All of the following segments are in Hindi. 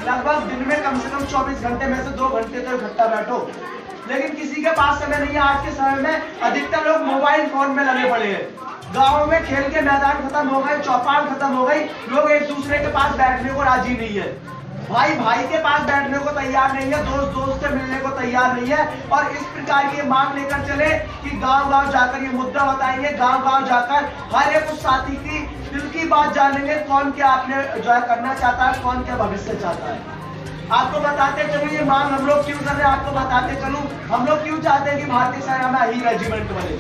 लगभग दिन में कम से कम 24 घंटे में से 2 घंटे तो इकट्ठा बैठो, लेकिन किसी के पास समय नहीं है। आज के समय में अधिकतर लोग मोबाइल फोन में लगे पड़े हैं। गाँव में खेल के मैदान खत्म हो गए, चौपाल खत्म हो गई, लोग एक दूसरे के पास बैठने को राजी नहीं है, भाई भाई के पास बैठने को तैयार नहीं है, दोस्त दोस्त से मिलने को तैयार नहीं है। और इस प्रकार की मांग लेकर चले कि गांव-गांव जाकर ये मुद्दा बताएंगे, गांव-गांव जाकर हर एक उस साथी की दिल की बात जानेंगे, कौन क्या आपने जो है करना चाहता है, कौन क्या भविष्य चाहता है। आपको बताते चलूं ये मांग हम लोग क्यों कर रहे हैं, आपको बताते चलूं हम लोग क्यों चाहते हैं कि भारतीय सेना में ही रेजिमेंट बने।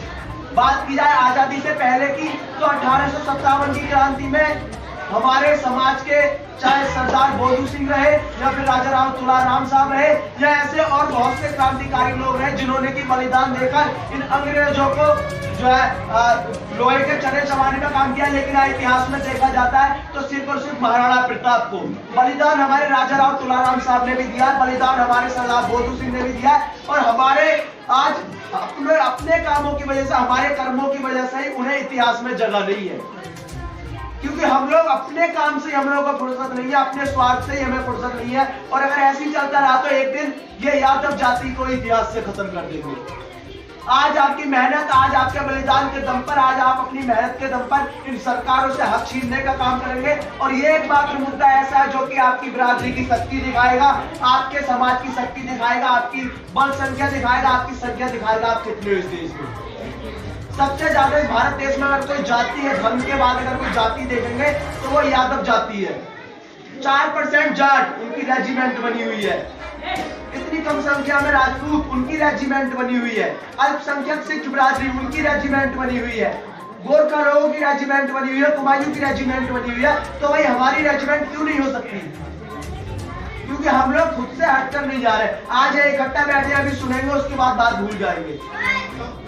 बात की जाए आजादी से पहले की, तो 1857 की क्रांति में हमारे समाज के चाहे सरदार बोधू सिंह रहे या फिर राजा राम तुलाराम साहब रहे या ऐसे और बहुत से क्रांतिकारी लोग रहे जिन्होंने की बलिदान देकर इन अंग्रेजों को जो है लोहे के चने चबाने का काम किया। लेकिन इतिहास में देखा जाता है तो सिर्फ और सिर्फ महाराणा प्रताप को बलिदान हमारे राजा राम तुलाराम साहब ने भी दिया, बलिदान हमारे सरदार बोधू सिंह ने भी दिया। और हमारे आज अपने कामों की वजह से, हमारे कर्मों की वजह से ही उन्हें इतिहास में जगह नहीं है, क्योंकि हम लोग अपने काम से हम लोगों को फुर्सत नहीं है, अपने स्वार्थ से ही हमें फुर्सत नहीं है। और अगर ऐसे ही चलता रहा तो एक दिन ये यादव जाति को इतिहास से खत्म कर देंगे। आज आपकी मेहनत, आज आपके बलिदान के दम पर, आज आप अपनी मेहनत के दम पर इन सरकारों से हक छीनने का काम करेंगे। और ये एक मात्र मुद्दा ऐसा है जो कि आपकी बिरादरी की शक्ति दिखाएगा, आपके समाज की शक्ति दिखाएगा, आपकी बल संख्या दिखाएगा, आपकी संख्या दिखाएगा, आप कितने इस देश में। सबसे ज्यादा इस भारत देश में अगर कोई जाति है, धर्म के बाद अगर कोई जाति देखेंगे तो वो यादव जाति है। 4% जाट, उनकी रेजिमेंट बनी हुई है। इतनी कम संख्या में राजपूत, उनकी रेजिमेंट बनी हुई है। अल्पसंख्यक सिख बिरादरी, उनकी रेजिमेंट बनी हुई है। गोरखा लोगों की रेजिमेंट बनी हुई है, कुमायूं की रेजिमेंट बनी हुई है। तो भाई हमारी रेजिमेंट क्यों नहीं हो सकती? क्योंकि हम लोग खुद से हटकर नहीं जा रहे। आज इकट्ठा बैठे अभी सुनेंगे, उसके बाद बात भूल जाएंगे।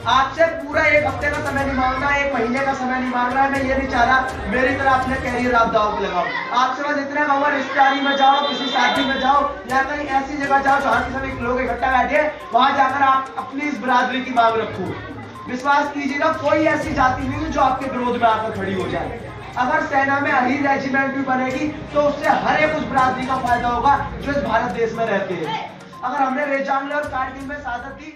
आपसे पूरा 1 हफ्ते का समय नहीं मांग रहा, 1 महीने का समय नहीं मांग रहा। मैं ये नहीं चाह रहा मेरी तरह अपने कैरियर आप दांव पे लगाओ। आपसे बस इतना कहूंगा, रिश्तेदारी में जाओ, किसी शादी में जाओ या कहीं ऐसी जगह जाओ जहाँ के सभी लोग इकट्ठा बैठे, वहां जाकर आप अपनी इस बिरादरी की मांग रखो। विश्वास कीजिएगा, कोई ऐसी जाति नहीं है जो आपके विरोध में आकर खड़ी हो जाए। अगर सेना में ही रेजिमेंट भी बनेगी तो उससे हर एक उस बिरादरी का फायदा होगा जो इस भारत देश में रहते हैं। अगर हमने रेजांगले और कारगिल में शहादत दी